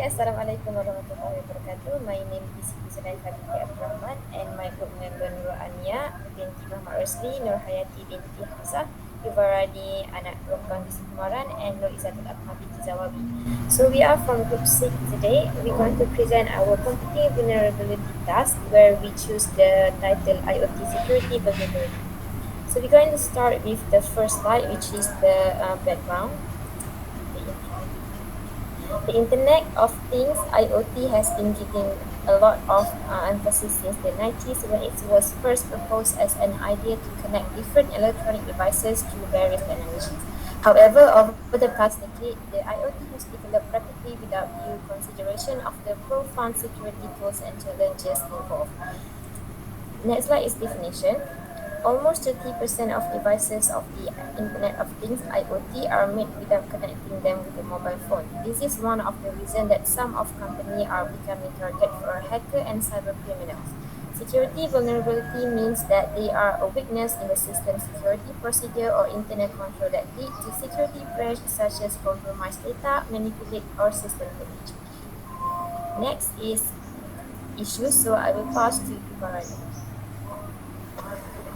Assalamualaikum warahmatullahi wabarakatuh. My name is Zulaikha binti Abdul Rahman and my group member Nurul Ania binti Muhammad Rosli, Nur Hayati binti Hamzah, Yuvarani anak Ronggang binti Kumaran and Nur Izzatul Akmal binti Zawabi. So we are from group 6 today. We're going to present our computing vulnerability task where we choose the title IoT security vulnerability. So we're going to start with the first slide, which is the background. The Internet of Things (IoT) has been getting a lot of emphasis since the 90s when it was first proposed as an idea to connect different electronic devices through various technologies. However, over the past decade, the IoT has developed rapidly without due consideration of the profound security tools and challenges involved. Next slide is definition. Almost 30% of devices of the Internet of Things (IoT) are made without connecting them with a mobile phone. This is one of the reasons that some of companies are becoming target for hacker and cyber criminals. Security vulnerability means that they are a weakness in the system security procedure or internet control that lead to security breach such as compromised data, manipulate or system damage. Next is issues, so I will pass to Ibarani.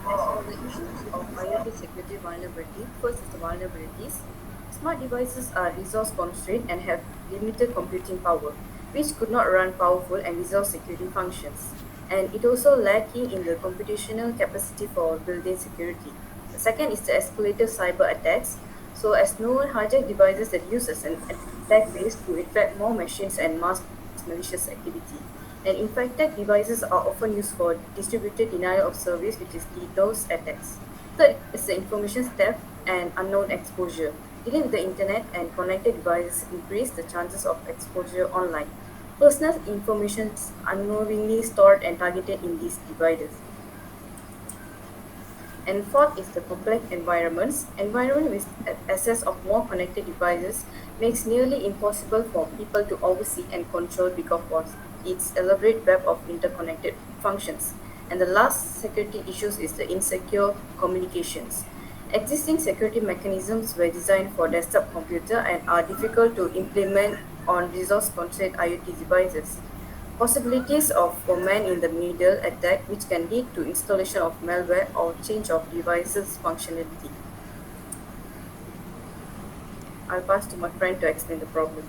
As for the issues of IoT security vulnerability, first is the vulnerabilities. Smart devices are resource constrained and have limited computing power, which could not run powerful and resolve security functions. And it also lacking in the computational capacity for building security. The second is the escalated cyber attacks. So as known hijack devices that use as an attack base to infect more machines and mask malicious activity. And infected devices are often used for distributed denial of service, which is DDoS attacks. Third is the information theft and unknown exposure. Dealing with the internet and connected devices increase the chances of exposure online. Personal information is unknowingly stored and targeted in these devices. And fourth is the complex environments. Environment with access of more connected devices makes nearly impossible for people to oversee and control because of its elaborate web of interconnected functions. And the last security issues is the insecure communications. Existing security mechanisms were designed for desktop computer and are difficult to implement on resource-constrained IoT devices. Possibilities of a man-in-the-middle attack which can lead to installation of malware or change of device's functionality. I'll pass to my friend to explain the problem.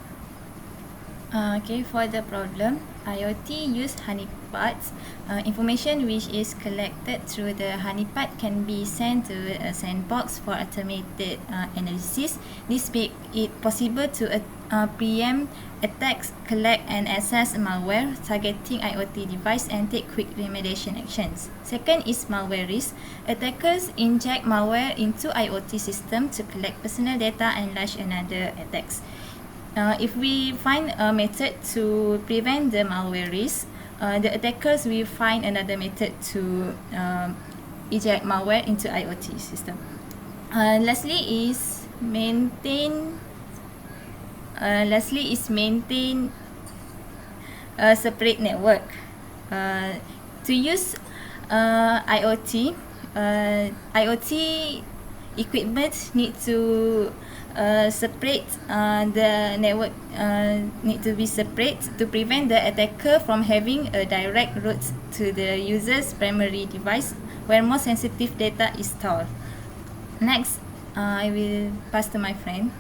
Okay, for the problem, IoT use honeypots. Information which is collected through the honeypot can be sent to a sandbox for automated analysis. This makes it possible to preempt attacks, collect and access malware targeting IoT device and take quick remediation actions. Second is malware risk. Attackers inject malware into IoT system to collect personal data and launch another attacks. If we find a method to prevent the malware risk, the attackers will find another method to eject malware into IoT system. Lastly is maintain a separate network. To use IoT, IoT equipment need to separate the network need to be separate to prevent the attacker from having a direct route to the user's primary device where more sensitive data is stored. Next, I will pass to my friend.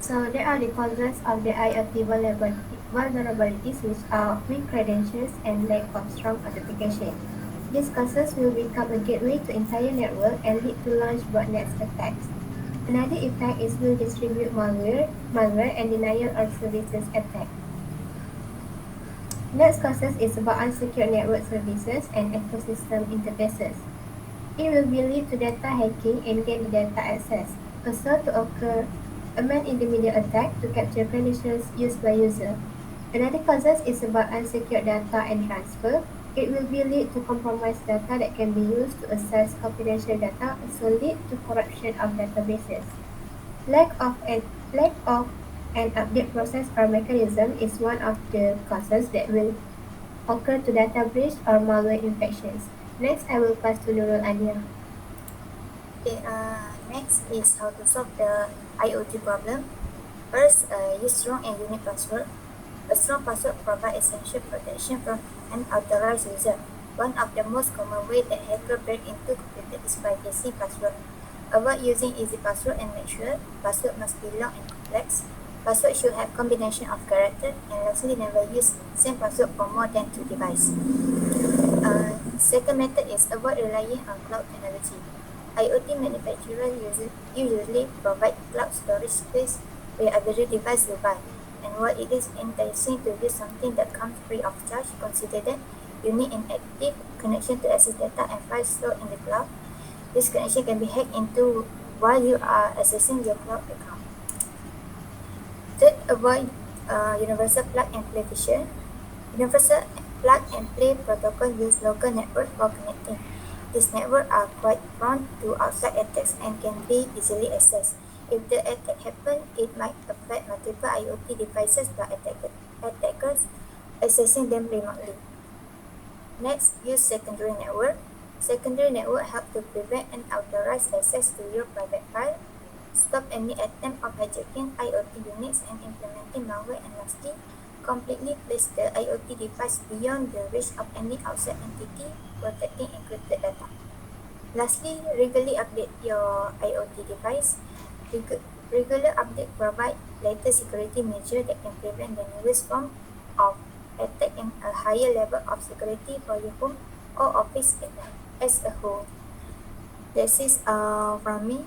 So there are the causes of the IoT vulnerabilities, which are weak credentials and lack of strong authentication. These causes will become a gateway to entire network and lead to large botnet attacks. Another effect is will distribute malware and denial of services attack. Next causes is about unsecured network services and ecosystem interfaces. It will be lead to data hacking and gain the data access. Also to occur a man-in-the-middle attack to capture credentials used by user. Another causes is about unsecured data and transfer. It will be lead to compromised data that can be used to access confidential data, also lead to corruption of databases. Lack of an update process or mechanism is one of the causes that will occur to data breach or malware infections. Next, I will pass to Nurul Ania. Okay, next is how to solve the IoT problem. First, use strong and unique password. A strong password provides essential protection from unauthorized user. One of the most common ways that hackers break into computers is by guessing password. Avoid using easy password and make sure password must be long and complex. Password should have combination of characters, and lastly, never use same password for more than two devices. Second method is avoid relying on cloud technology. IoT manufacturers usually provide cloud storage space where every device you buy. And while it is enticing to use something that comes free of charge, consider that you need an active connection to access data and files stored in the cloud. This connection can be hacked into while you are accessing your cloud account. Third, avoid universal plug and play feature. Universal plug-and-play protocol use local networks for connecting. These networks are quite prone to outside attacks and can be easily accessed. If the attack happens, it might affect multiple IoT devices by attackers accessing them remotely. Next, use secondary network. Secondary network help to prevent unauthorized access to your private file, stop any attempt of hijacking IoT units and implementing malware, and lastly, completely place the IoT device beyond the reach of any outside entity, protecting encrypted data. Lastly, regularly update your IoT device. Regular update provide latest security measure that can prevent the newest form of attack and a higher level of security for your home or office as a whole. This is from me.